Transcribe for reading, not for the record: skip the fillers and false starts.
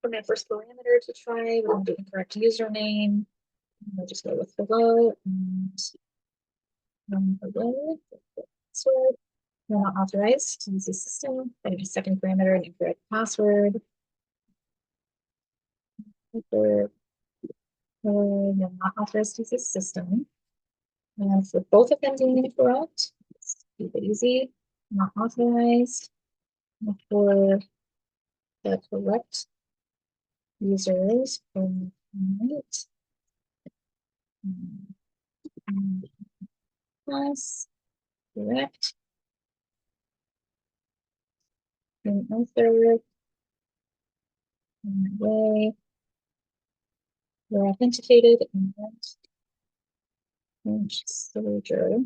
For my first parameter to try, we're going to do incorrect username. We'll just go with hello and hello. Password. You're not authorized to use the system. Then a second parameter, an incorrect password. You're not authorized to use the system. And for both of them being incorrect, keep it easy. Not authorized. And for the correct users, right. Plus correct. And third way we're authenticated and soldier.